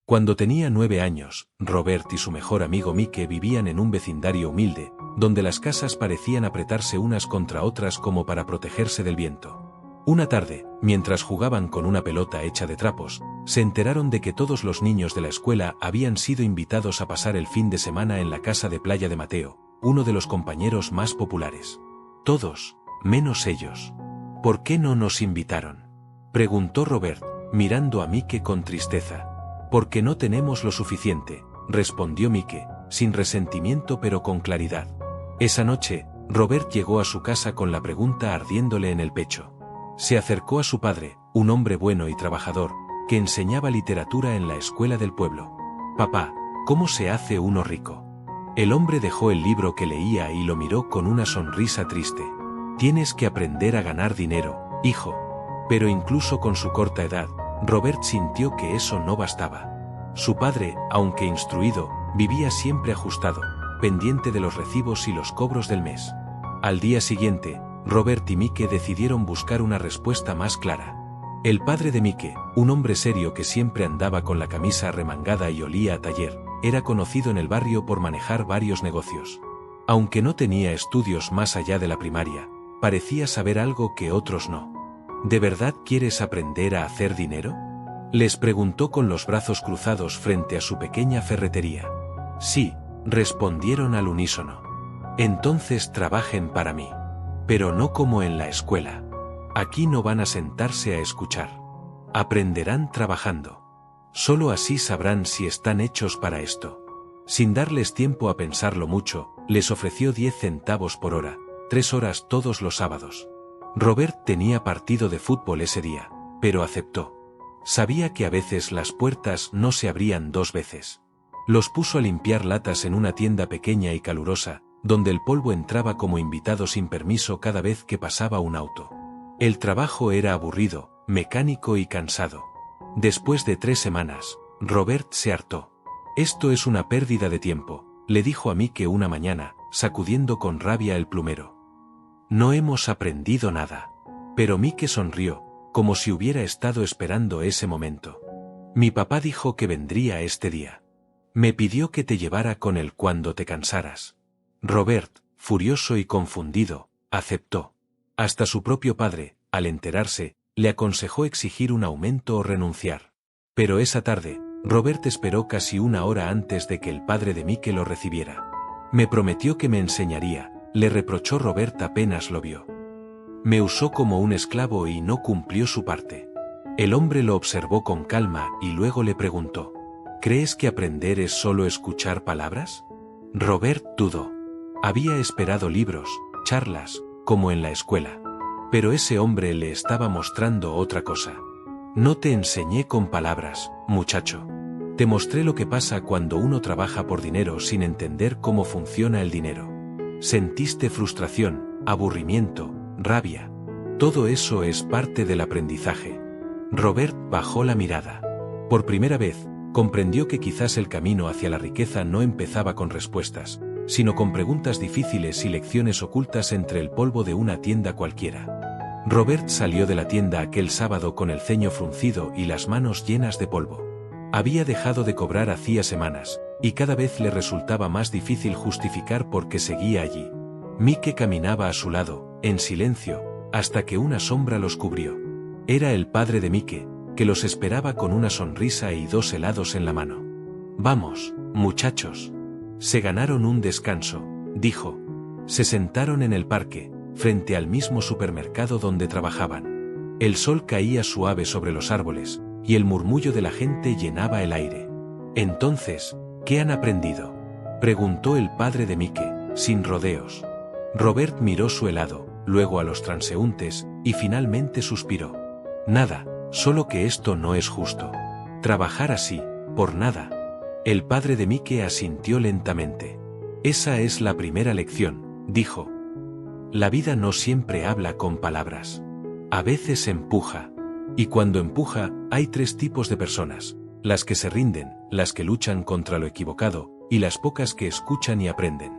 Cuando tenía 9 años, Robert y su mejor amigo Mike vivían en un vecindario humilde, donde las casas parecían apretarse unas contra otras como para protegerse del viento. Una tarde, mientras jugaban con una pelota hecha de trapos, se enteraron de que todos los niños de la escuela habían sido invitados a pasar el fin de semana en la casa de playa de Mateo, uno de los compañeros más populares. Todos, menos ellos. ¿Por qué no nos invitaron?, preguntó Robert, mirando a Mike con tristeza. Porque no tenemos lo suficiente, respondió Mike, sin resentimiento pero con claridad. Esa noche, Robert llegó a su casa con la pregunta ardiéndole en el pecho. Se acercó a su padre, un hombre bueno y trabajador, que enseñaba literatura en la escuela del pueblo. Papá, ¿cómo se hace uno rico? El hombre dejó el libro que leía y lo miró con una sonrisa triste. Tienes que aprender a ganar dinero, hijo. Pero incluso con su corta edad, Robert sintió que eso no bastaba. Su padre, aunque instruido, vivía siempre ajustado, pendiente de los recibos y los cobros del mes. Al día siguiente, Robert y Mike decidieron buscar una respuesta más clara. El padre de Mike, un hombre serio que siempre andaba con la camisa remangada y olía a taller, era conocido en el barrio por manejar varios negocios. Aunque no tenía estudios más allá de la primaria, parecía saber algo que otros no. ¿De verdad quieres aprender a hacer dinero?, les preguntó con los brazos cruzados frente a su pequeña ferretería. Sí, respondieron al unísono. Entonces trabajen para mí. Pero no como en la escuela. Aquí no van a sentarse a escuchar. Aprenderán trabajando. Solo así sabrán si están hechos para esto. Sin darles tiempo a pensarlo mucho, les ofreció 10 centavos por hora, 3 horas todos los sábados. Robert tenía partido de fútbol ese día, pero aceptó. Sabía que a veces las puertas no se abrían 2 veces. Los puso a limpiar latas en una tienda pequeña y calurosa, donde el polvo entraba como invitado sin permiso cada vez que pasaba un auto. El trabajo era aburrido, mecánico y cansado. Después de 3 semanas, Robert se hartó. Esto es una pérdida de tiempo, le dijo a Mike una mañana, sacudiendo con rabia el plumero. No hemos aprendido nada. Pero Mike sonrió, como si hubiera estado esperando ese momento. Mi papá dijo que vendría este día. Me pidió que te llevara con él cuando te cansaras. Robert, furioso y confundido, aceptó. Hasta su propio padre, al enterarse, le aconsejó exigir un aumento o renunciar. Pero esa tarde, Robert esperó casi 1 hora antes de que el padre de Mike lo recibiera. Me prometió que me enseñaría, le reprochó Robert apenas lo vio. Me usó como un esclavo y no cumplió su parte. El hombre lo observó con calma y luego le preguntó, ¿crees que aprender es solo escuchar palabras? Robert dudó. Había esperado libros, charlas, como en la escuela. Pero ese hombre le estaba mostrando otra cosa. No te enseñé con palabras, muchacho. Te mostré lo que pasa cuando uno trabaja por dinero sin entender cómo funciona el dinero. Sentiste frustración, aburrimiento, rabia. Todo eso es parte del aprendizaje. Robert bajó la mirada. Por primera vez, comprendió que quizás el camino hacia la riqueza no empezaba con respuestas, sino con preguntas difíciles y lecciones ocultas entre el polvo de una tienda cualquiera. Robert salió de la tienda aquel sábado con el ceño fruncido y las manos llenas de polvo. Había dejado de cobrar hacía semanas, y cada vez le resultaba más difícil justificar por qué seguía allí. Mike caminaba a su lado, en silencio, hasta que una sombra los cubrió. Era el padre de Mike, que los esperaba con una sonrisa y 2 helados en la mano. Vamos, muchachos. Se ganaron un descanso, dijo. Se sentaron en el parque, frente al mismo supermercado donde trabajaban. El sol caía suave sobre los árboles, y el murmullo de la gente llenaba el aire. Entonces, ¿qué han aprendido?, preguntó el padre de Mike, sin rodeos. Robert miró su helado, luego a los transeúntes, y finalmente suspiró. Nada, solo que esto no es justo. Trabajar así, por nada. El padre de Mike asintió lentamente. Esa es la primera lección, dijo. La vida no siempre habla con palabras. A veces empuja. Y cuando empuja, hay 3 tipos de personas: las que se rinden, las que luchan contra lo equivocado, y las pocas que escuchan y aprenden.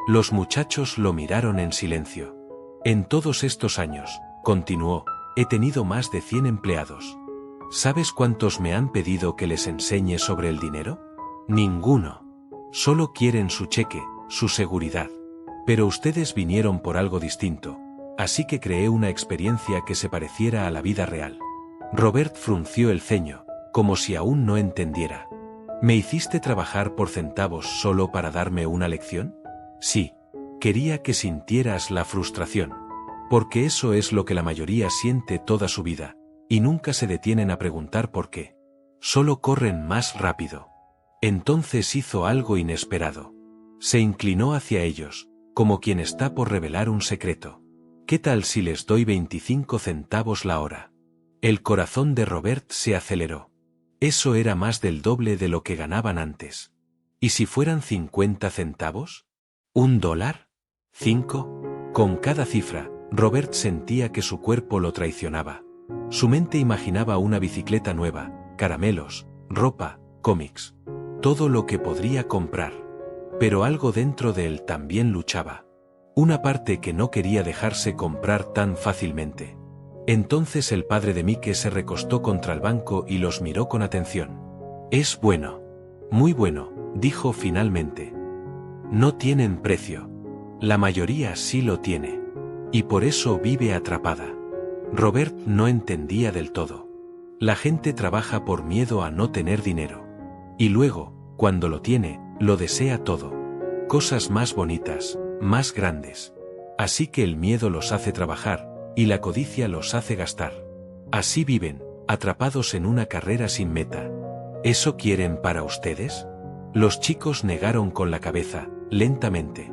Los muchachos lo miraron en silencio. En todos estos años, continuó, he tenido más de 100 empleados. ¿Sabes cuántos me han pedido que les enseñe sobre el dinero? Ninguno. Solo quieren su cheque, su seguridad. Pero ustedes vinieron por algo distinto, así que creé una experiencia que se pareciera a la vida real. Robert frunció el ceño, como si aún no entendiera. ¿Me hiciste trabajar por centavos solo para darme una lección? Sí. Quería que sintieras la frustración. Porque eso es lo que la mayoría siente toda su vida, y nunca se detienen a preguntar por qué. Solo corren más rápido. Entonces hizo algo inesperado. Se inclinó hacia ellos, como quien está por revelar un secreto. ¿Qué tal si les doy 25 centavos la hora? El corazón de Robert se aceleró. Eso era más del doble de lo que ganaban antes. ¿Y si fueran 50 centavos? ¿$1? ¿5? Con cada cifra, Robert sentía que su cuerpo lo traicionaba. Su mente imaginaba una bicicleta nueva, caramelos, ropa, cómics. Todo lo que podría comprar. Pero algo dentro de él también luchaba. Una parte que no quería dejarse comprar tan fácilmente. Entonces el padre de Mike se recostó contra el banco y los miró con atención. «Es bueno. Muy bueno», dijo finalmente. «No tienen precio. La mayoría sí lo tiene. Y por eso vive atrapada». Robert no entendía del todo. La gente trabaja por miedo a no tener dinero. Y luego, cuando lo tiene, lo desea todo. Cosas más bonitas, más grandes. Así que el miedo los hace trabajar, y la codicia los hace gastar. Así viven, atrapados en una carrera sin meta. ¿Eso quieren para ustedes? Los chicos negaron con la cabeza, lentamente.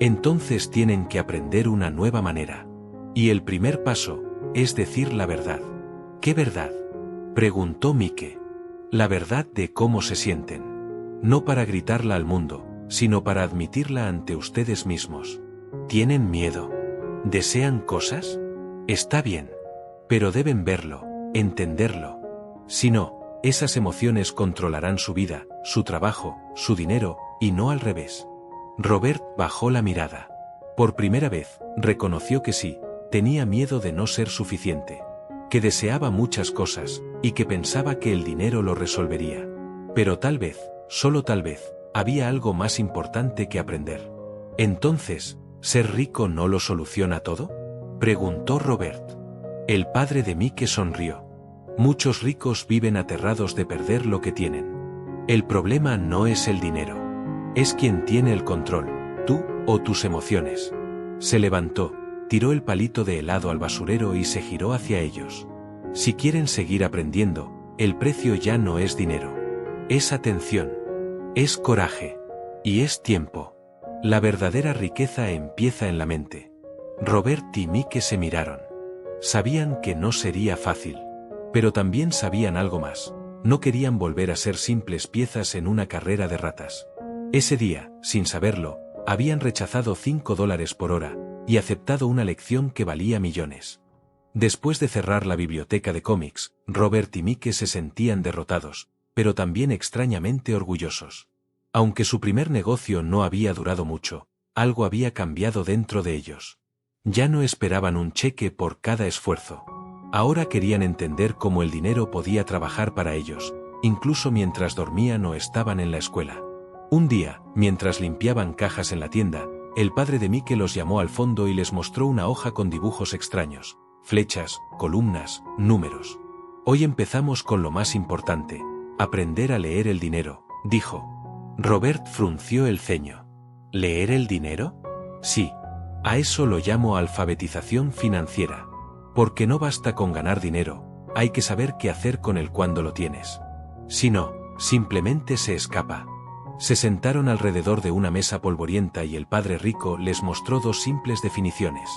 Entonces tienen que aprender una nueva manera. Y el primer paso es decir la verdad. ¿Qué verdad?, preguntó Mike. La verdad de cómo se sienten. No para gritarla al mundo, sino para admitirla ante ustedes mismos. ¿Tienen miedo? ¿Desean cosas? Está bien. Pero deben verlo, entenderlo. Si no, esas emociones controlarán su vida, su trabajo, su dinero, y no al revés. Robert bajó la mirada. Por primera vez, reconoció que sí, tenía miedo de no ser suficiente. Que deseaba muchas cosas, y que pensaba que el dinero lo resolvería. Pero tal vez, solo tal vez, había algo más importante que aprender. Entonces, ¿ser rico no lo soluciona todo?, preguntó Robert. El padre de Mike sonrió. Muchos ricos viven aterrados de perder lo que tienen. El problema no es el dinero. Es quien tiene el control, tú o tus emociones. Se levantó, tiró el palito de helado al basurero y se giró hacia ellos. Si quieren seguir aprendiendo, el precio ya no es dinero. Es atención. Es coraje. Y es tiempo. La verdadera riqueza empieza en la mente. Robert y Mike se miraron. Sabían que no sería fácil. Pero también sabían algo más. No querían volver a ser simples piezas en una carrera de ratas. Ese día, sin saberlo, habían rechazado $5 por hora, y aceptado una lección que valía millones. Después de cerrar la biblioteca de cómics, Robert y Mike se sentían derrotados, pero también extrañamente orgullosos. Aunque su primer negocio no había durado mucho, algo había cambiado dentro de ellos. Ya no esperaban un cheque por cada esfuerzo. Ahora querían entender cómo el dinero podía trabajar para ellos, incluso mientras dormían o estaban en la escuela. Un día, mientras limpiaban cajas en la tienda, el padre de Mike los llamó al fondo y les mostró una hoja con dibujos extraños, flechas, columnas, números. Hoy empezamos con lo más importante, aprender a leer el dinero, dijo. Robert frunció el ceño. ¿Leer el dinero? Sí. A eso lo llamo alfabetización financiera. Porque no basta con ganar dinero, hay que saber qué hacer con él cuando lo tienes. Si no, simplemente se escapa. Se sentaron alrededor de una mesa polvorienta y el padre rico les mostró dos simples definiciones.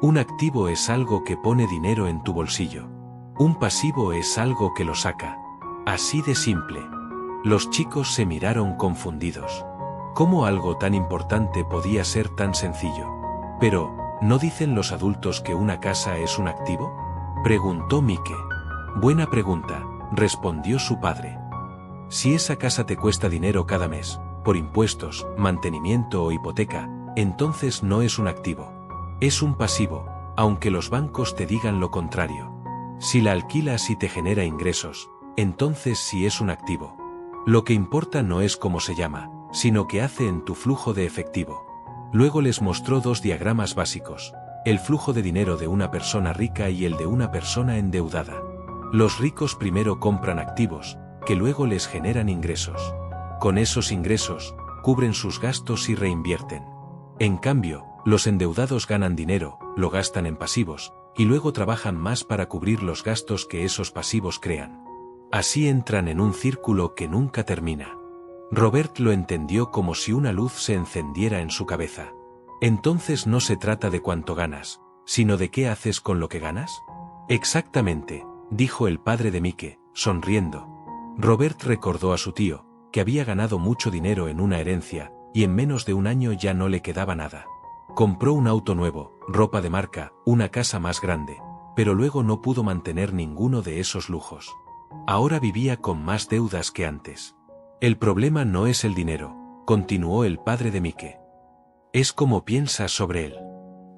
Un activo es algo que pone dinero en tu bolsillo. Un pasivo es algo que lo saca. Así de simple. Los chicos se miraron confundidos. ¿Cómo algo tan importante podía ser tan sencillo? Pero, ¿no dicen los adultos que una casa es un activo?, preguntó Mike. Buena pregunta, respondió su padre. Si esa casa te cuesta dinero cada mes, por impuestos, mantenimiento o hipoteca, entonces no es un activo. Es un pasivo, aunque los bancos te digan lo contrario. Si la alquilas y te genera ingresos, entonces sí es un activo. Lo que importa no es cómo se llama, sino qué hace en tu flujo de efectivo. Luego les mostró dos diagramas básicos, el flujo de dinero de una persona rica y el de una persona endeudada. Los ricos primero compran activos, que luego les generan ingresos. Con esos ingresos, cubren sus gastos y reinvierten. En cambio, los endeudados ganan dinero, lo gastan en pasivos, y luego trabajan más para cubrir los gastos que esos pasivos crean. Así entran en un círculo que nunca termina. Robert lo entendió como si una luz se encendiera en su cabeza. Entonces no se trata de cuánto ganas, sino de qué haces con lo que ganas. Exactamente, dijo el padre de Mike, sonriendo. Robert recordó a su tío, que había ganado mucho dinero en una herencia, y en menos de un año ya no le quedaba nada. Compró un auto nuevo, ropa de marca, una casa más grande, pero luego no pudo mantener ninguno de esos lujos. Ahora vivía con más deudas que antes. El problema no es el dinero, continuó el padre de Mike. Es como piensas sobre él.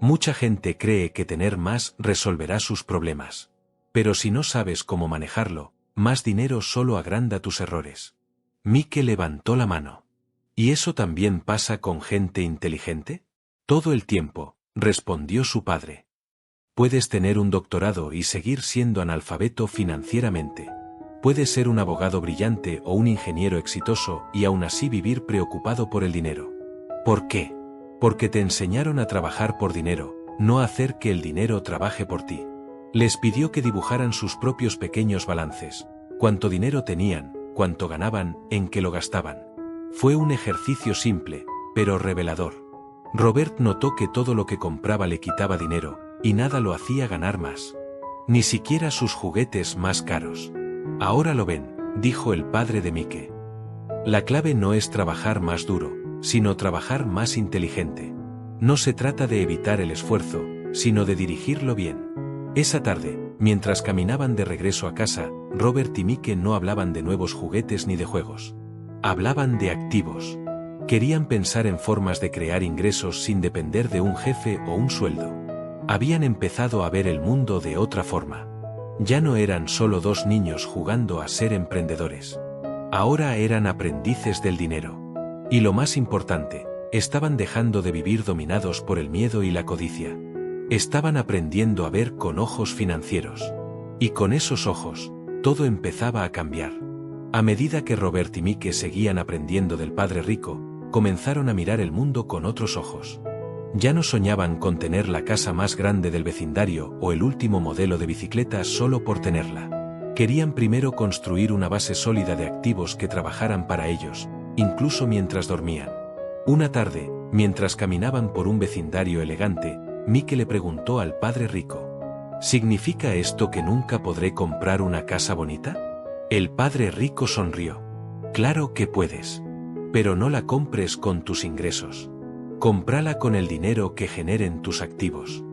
Mucha gente cree que tener más resolverá sus problemas. Pero si no sabes cómo manejarlo, más dinero solo agranda tus errores. Mike levantó la mano. ¿Y eso también pasa con gente inteligente? Todo el tiempo, respondió su padre. Puedes tener un doctorado y seguir siendo analfabeto financieramente. Puedes ser un abogado brillante o un ingeniero exitoso y aún así vivir preocupado por el dinero. ¿Por qué? Porque te enseñaron a trabajar por dinero, no a hacer que el dinero trabaje por ti. Les pidió que dibujaran sus propios pequeños balances, cuánto dinero tenían, cuánto ganaban, en qué lo gastaban. Fue un ejercicio simple, pero revelador. Robert notó que todo lo que compraba le quitaba dinero, y nada lo hacía ganar más. Ni siquiera sus juguetes más caros. Ahora lo ven, dijo el padre de Mike. La clave no es trabajar más duro, sino trabajar más inteligente. No se trata de evitar el esfuerzo, sino de dirigirlo bien. Esa tarde, mientras caminaban de regreso a casa, Robert y Mike no hablaban de nuevos juguetes ni de juegos. Hablaban de activos. Querían pensar en formas de crear ingresos sin depender de un jefe o un sueldo. Habían empezado a ver el mundo de otra forma. Ya no eran solo dos niños jugando a ser emprendedores. Ahora eran aprendices del dinero. Y lo más importante, estaban dejando de vivir dominados por el miedo y la codicia. Estaban aprendiendo a ver con ojos financieros. Y con esos ojos, todo empezaba a cambiar. A medida que Robert y Mike seguían aprendiendo del padre rico, comenzaron a mirar el mundo con otros ojos. Ya no soñaban con tener la casa más grande del vecindario o el último modelo de bicicleta solo por tenerla. Querían primero construir una base sólida de activos que trabajaran para ellos, incluso mientras dormían. Una tarde, mientras caminaban por un vecindario elegante, Mike le preguntó al padre rico: ¿significa esto que nunca podré comprar una casa bonita? El padre rico sonrió. Claro que puedes. Pero no la compres con tus ingresos. Cómprala con el dinero que generen tus activos.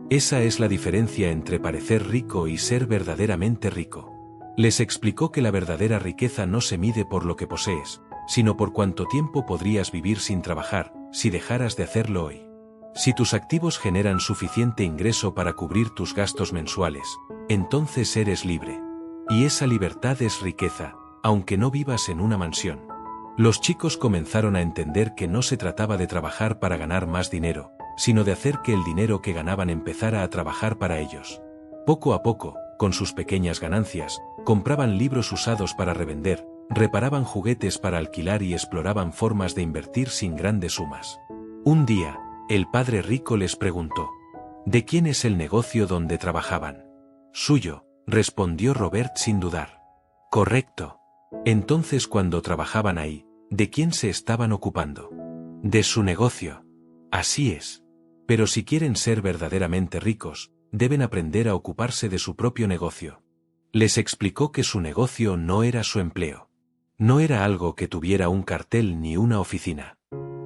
Esa es la diferencia entre parecer rico y ser verdaderamente rico. Les explicó que la verdadera riqueza no se mide por lo que posees, sino por cuánto tiempo podrías vivir sin trabajar, si dejaras de hacerlo hoy. Si tus activos generan suficiente ingreso para cubrir tus gastos mensuales, entonces eres libre. Y esa libertad es riqueza, aunque no vivas en una mansión. Los chicos comenzaron a entender que no se trataba de trabajar para ganar más dinero, sino de hacer que el dinero que ganaban empezara a trabajar para ellos. Poco a poco, con sus pequeñas ganancias, compraban libros usados para revender, reparaban juguetes para alquilar y exploraban formas de invertir sin grandes sumas. Un día, el padre rico les preguntó: ¿de quién es el negocio donde trabajaban? Suyo, respondió Robert sin dudar. Correcto. Entonces, cuando trabajaban ahí, ¿de quién se estaban ocupando? De su negocio. Así es. Pero si quieren ser verdaderamente ricos, deben aprender a ocuparse de su propio negocio. Les explicó que su negocio no era su empleo. No era algo que tuviera un cartel ni una oficina.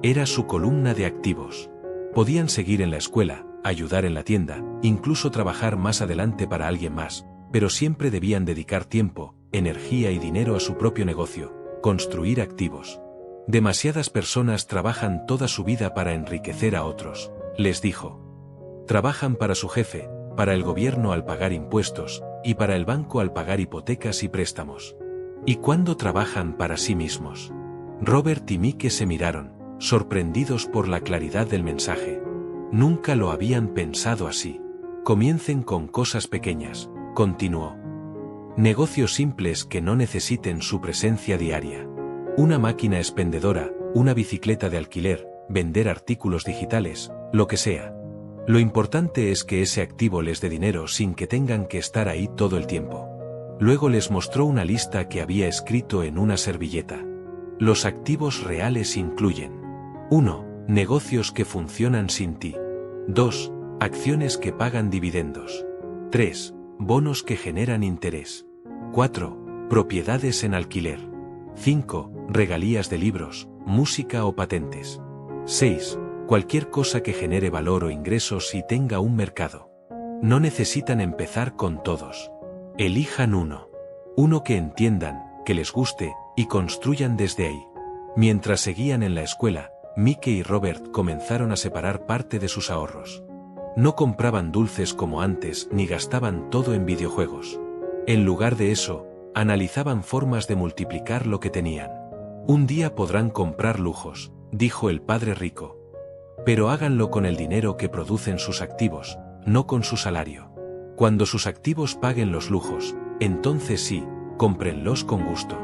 Era su columna de activos. Podían seguir en la escuela, ayudar en la tienda, incluso trabajar más adelante para alguien más, pero siempre debían dedicar tiempo, energía y dinero a su propio negocio, construir activos. Demasiadas personas trabajan toda su vida para enriquecer a otros, les dijo. Trabajan para su jefe, para el gobierno al pagar impuestos, y para el banco al pagar hipotecas y préstamos. ¿Y cuándo trabajan para sí mismos? Robert y Mike se miraron, sorprendidos por la claridad del mensaje. Nunca lo habían pensado así. Comiencen con cosas pequeñas, continuó. Negocios simples que no necesiten su presencia diaria. Una máquina expendedora, una bicicleta de alquiler, vender artículos digitales, lo que sea. Lo importante es que ese activo les dé dinero sin que tengan que estar ahí todo el tiempo. Luego les mostró una lista que había escrito en una servilleta. Los activos reales incluyen: 1. Negocios que funcionan sin ti. 2. Acciones que pagan dividendos. 3. Bonos que generan interés. 4. Propiedades en alquiler. 5. Regalías de libros, música o patentes. 6. Cualquier cosa que genere valor o ingresos y tenga un mercado. No necesitan empezar con todos. Elijan uno. Uno que entiendan, que les guste, y construyan desde ahí. Mientras seguían en la escuela, Mike y Robert comenzaron a separar parte de sus ahorros. No compraban dulces como antes ni gastaban todo en videojuegos. En lugar de eso, analizaban formas de multiplicar lo que tenían. Un día podrán comprar lujos, dijo el padre rico. Pero háganlo con el dinero que producen sus activos, no con su salario. Cuando sus activos paguen los lujos, entonces sí, cómprenlos con gusto.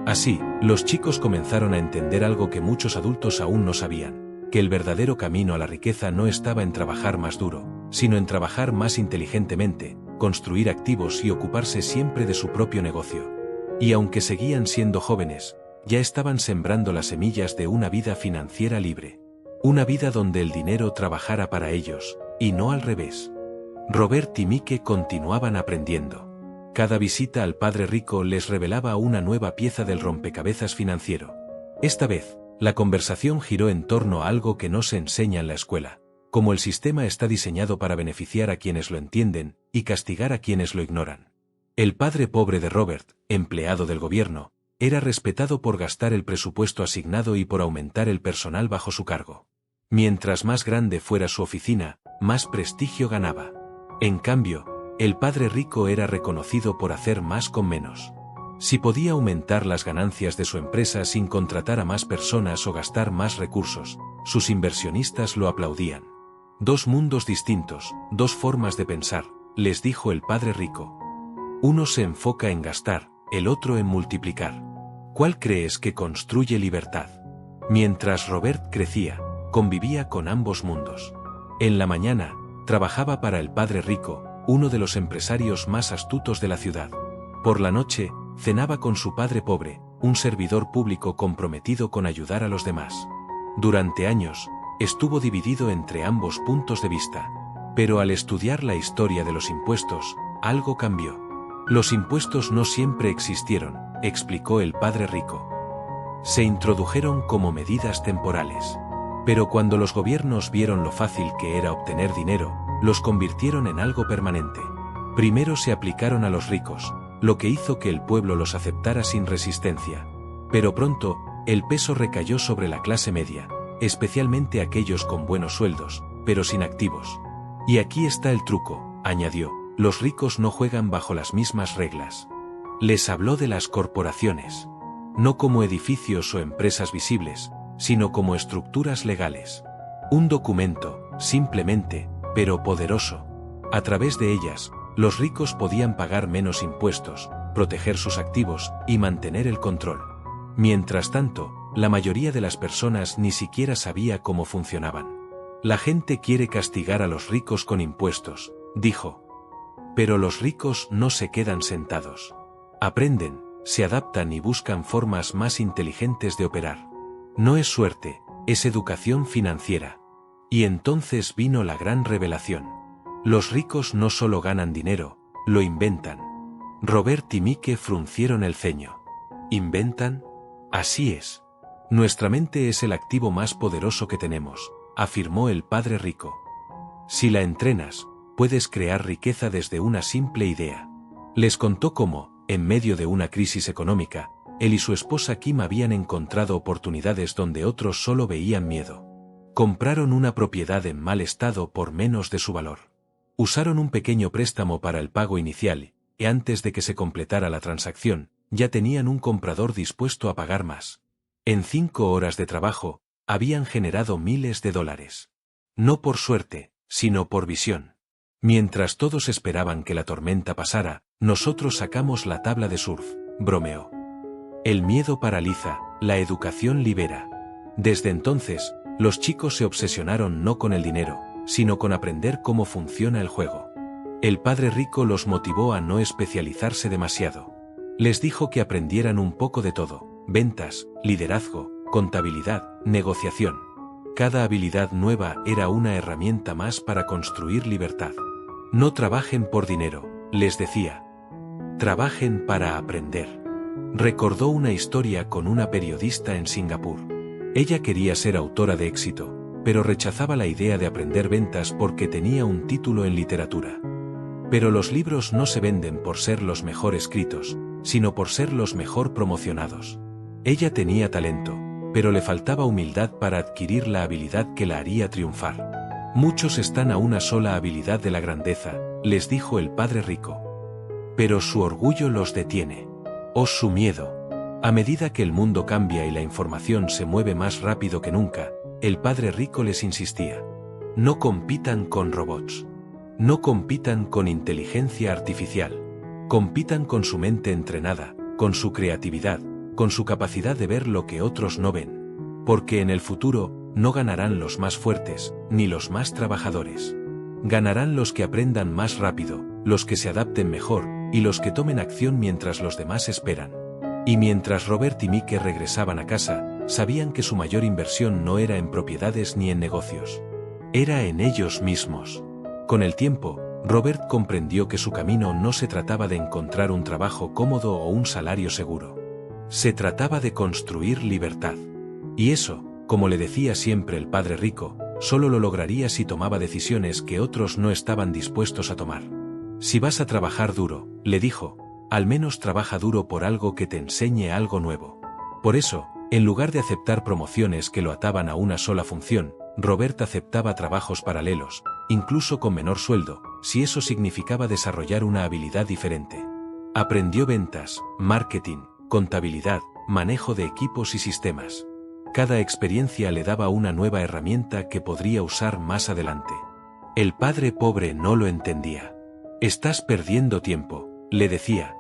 Así, los chicos comenzaron a entender algo que muchos adultos aún no sabían, que el verdadero camino a la riqueza no estaba en trabajar más duro, sino en trabajar más inteligentemente, construir activos y ocuparse siempre de su propio negocio. Y aunque seguían siendo jóvenes, ya estaban sembrando las semillas de una vida financiera libre. Una vida donde el dinero trabajara para ellos, y no al revés. Robert y Mike continuaban aprendiendo. Cada visita al padre rico les revelaba una nueva pieza del rompecabezas financiero. Esta vez, la conversación giró en torno a algo que no se enseña en la escuela, como el sistema está diseñado para beneficiar a quienes lo entienden y castigar a quienes lo ignoran. El padre pobre de Robert, empleado del gobierno, era respetado por gastar el presupuesto asignado y por aumentar el personal bajo su cargo. Mientras más grande fuera su oficina, más prestigio ganaba. En cambio, el padre rico era reconocido por hacer más con menos. Si podía aumentar las ganancias de su empresa sin contratar a más personas o gastar más recursos, sus inversionistas lo aplaudían. Dos mundos distintos, dos formas de pensar, les dijo el padre rico. Uno se enfoca en gastar, el otro en multiplicar. ¿Cuál crees que construye libertad? Mientras Robert crecía, convivía con ambos mundos. En la mañana, trabajaba para el padre rico, uno de los empresarios más astutos de la ciudad. Por la noche, cenaba con su padre pobre, un servidor público comprometido con ayudar a los demás. Durante años, estuvo dividido entre ambos puntos de vista. Pero al estudiar la historia de los impuestos, algo cambió. Los impuestos no siempre existieron, explicó el padre rico. Se introdujeron como medidas temporales. Pero cuando los gobiernos vieron lo fácil que era obtener dinero, los convirtieron en algo permanente. Primero se aplicaron a los ricos, lo que hizo que el pueblo los aceptara sin resistencia. Pero pronto, el peso recayó sobre la clase media, especialmente aquellos con buenos sueldos, pero sin activos. Y aquí está el truco, añadió, los ricos no juegan bajo las mismas reglas. Les habló de las corporaciones. No como edificios o empresas visibles, sino como estructuras legales. Un documento, simplemente, pero poderoso. A través de ellas, los ricos podían pagar menos impuestos, proteger sus activos y mantener el control. Mientras tanto, la mayoría de las personas ni siquiera sabía cómo funcionaban. La gente quiere castigar a los ricos con impuestos, dijo. Pero los ricos no se quedan sentados. Aprenden, se adaptan y buscan formas más inteligentes de operar. No es suerte, es educación financiera. Y entonces vino la gran revelación. Los ricos no solo ganan dinero, lo inventan. Robert y Mike fruncieron el ceño. ¿Inventan? Así es. Nuestra mente es el activo más poderoso que tenemos, afirmó el padre rico. Si la entrenas, puedes crear riqueza desde una simple idea. Les contó cómo, en medio de una crisis económica, él y su esposa Kim habían encontrado oportunidades donde otros solo veían miedo. Compraron una propiedad en mal estado por menos de su valor. Usaron un pequeño préstamo para el pago inicial, y antes de que se completara la transacción, ya tenían un comprador dispuesto a pagar más. En 5 horas de trabajo, habían generado miles de dólares. No por suerte, sino por visión. Mientras todos esperaban que la tormenta pasara, nosotros sacamos la tabla de surf, bromeó. El miedo paraliza, la educación libera. Desde entonces, los chicos se obsesionaron no con el dinero, sino con aprender cómo funciona el juego. El padre rico los motivó a no especializarse demasiado. Les dijo que aprendieran un poco de todo: ventas, liderazgo, contabilidad, negociación. Cada habilidad nueva era una herramienta más para construir libertad. No trabajen por dinero, les decía. Trabajen para aprender. Recordó una historia con una periodista en Singapur. Ella quería ser autora de éxito, pero rechazaba la idea de aprender ventas porque tenía un título en literatura. Pero los libros no se venden por ser los mejor escritos, sino por ser los mejor promocionados. Ella tenía talento, pero le faltaba humildad para adquirir la habilidad que la haría triunfar. Muchos están a una sola habilidad de la grandeza, les dijo el padre rico. Pero su orgullo los detiene. O su miedo. A medida que el mundo cambia y la información se mueve más rápido que nunca, el padre rico les insistía. No compitan con robots. No compitan con inteligencia artificial. Compitan con su mente entrenada, con su creatividad, con su capacidad de ver lo que otros no ven. Porque en el futuro, no ganarán los más fuertes, ni los más trabajadores. Ganarán los que aprendan más rápido, los que se adapten mejor, y los que tomen acción mientras los demás esperan. Y mientras Robert y Mike regresaban a casa, sabían que su mayor inversión no era en propiedades ni en negocios. Era en ellos mismos. Con el tiempo, Robert comprendió que su camino no se trataba de encontrar un trabajo cómodo o un salario seguro. Se trataba de construir libertad. Y eso, como le decía siempre el padre rico, solo lo lograría si tomaba decisiones que otros no estaban dispuestos a tomar. Si vas a trabajar duro, le dijo, al menos trabaja duro por algo que te enseñe algo nuevo. Por eso, en lugar de aceptar promociones que lo ataban a una sola función, Robert aceptaba trabajos paralelos, incluso con menor sueldo, si eso significaba desarrollar una habilidad diferente. Aprendió ventas, marketing, contabilidad, manejo de equipos y sistemas. Cada experiencia le daba una nueva herramienta que podría usar más adelante. El padre pobre no lo entendía. Estás perdiendo tiempo, le decía.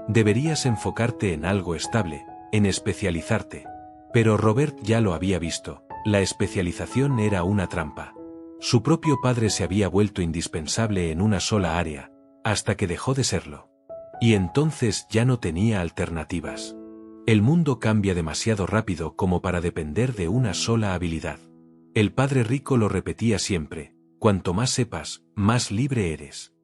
Deberías enfocarte en algo estable, en especializarte. Pero Robert ya lo había visto, la especialización era una trampa. Su propio padre se había vuelto indispensable en una sola área, hasta que dejó de serlo. Y entonces ya no tenía alternativas. El mundo cambia demasiado rápido como para depender de una sola habilidad. El padre rico lo repetía siempre: cuanto más sepas, más libre eres.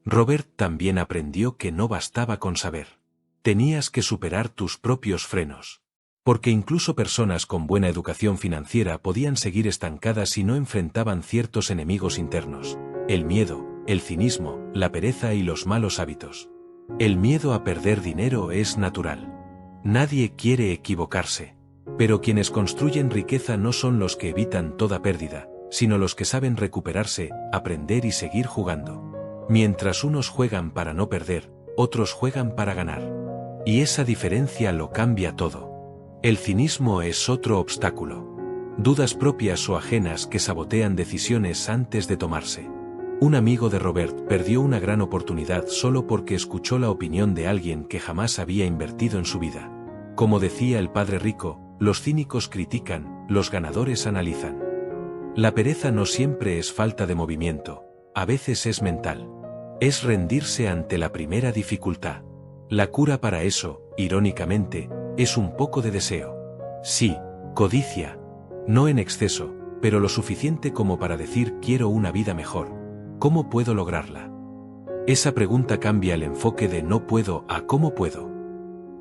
Robert también aprendió que no bastaba con saber. Tenías que superar tus propios frenos. Porque incluso personas con buena educación financiera podían seguir estancadas si no enfrentaban ciertos enemigos internos: el miedo, el cinismo, la pereza y los malos hábitos. El miedo a perder dinero es natural. Nadie quiere equivocarse. Pero quienes construyen riqueza no son los que evitan toda pérdida, sino los que saben recuperarse, aprender y seguir jugando. Mientras unos juegan para no perder, otros juegan para ganar. Y esa diferencia lo cambia todo. El cinismo es otro obstáculo. Dudas propias o ajenas que sabotean decisiones antes de tomarse. Un amigo de Robert perdió una gran oportunidad solo porque escuchó la opinión de alguien que jamás había invertido en su vida. Como decía el padre rico, los cínicos critican, los ganadores analizan. La pereza no siempre es falta de movimiento, a veces es mental. Es rendirse ante la primera dificultad. La cura para eso, irónicamente, es un poco de deseo. Sí, codicia. No en exceso, pero lo suficiente como para decir quiero una vida mejor. ¿Cómo puedo lograrla? Esa pregunta cambia el enfoque de no puedo a cómo puedo.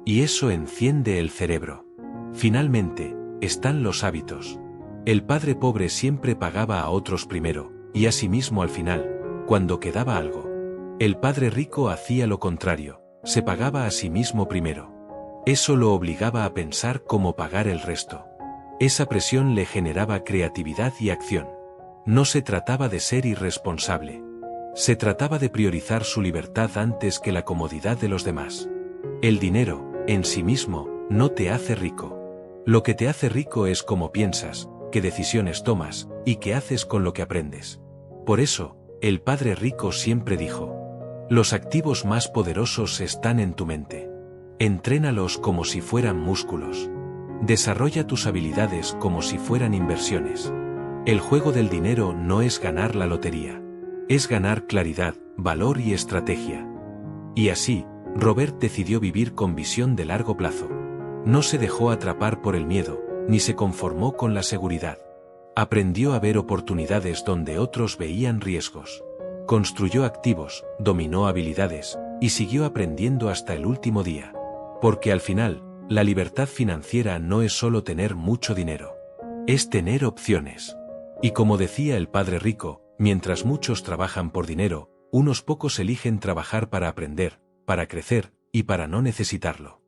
Y eso enciende el cerebro. Finalmente, están los hábitos. El padre pobre siempre pagaba a otros primero, y a sí mismo al final, cuando quedaba algo. El padre rico hacía lo contrario, se pagaba a sí mismo primero. Eso lo obligaba a pensar cómo pagar el resto. Esa presión le generaba creatividad y acción. No se trataba de ser irresponsable. Se trataba de priorizar su libertad antes que la comodidad de los demás. El dinero, en sí mismo, no te hace rico. Lo que te hace rico es cómo piensas, qué decisiones tomas, y qué haces con lo que aprendes. Por eso, el padre rico siempre dijo: los activos más poderosos están en tu mente. Entrénalos como si fueran músculos. Desarrolla tus habilidades como si fueran inversiones. El juego del dinero no es ganar la lotería. Es ganar claridad, valor y estrategia. Y así, Robert decidió vivir con visión de largo plazo. No se dejó atrapar por el miedo, ni se conformó con la seguridad. Aprendió a ver oportunidades donde otros veían riesgos. Construyó activos, dominó habilidades, y siguió aprendiendo hasta el último día. Porque al final, la libertad financiera no es solo tener mucho dinero. Es tener opciones. Y como decía el padre rico, mientras muchos trabajan por dinero, unos pocos eligen trabajar para aprender, para crecer, y para no necesitarlo.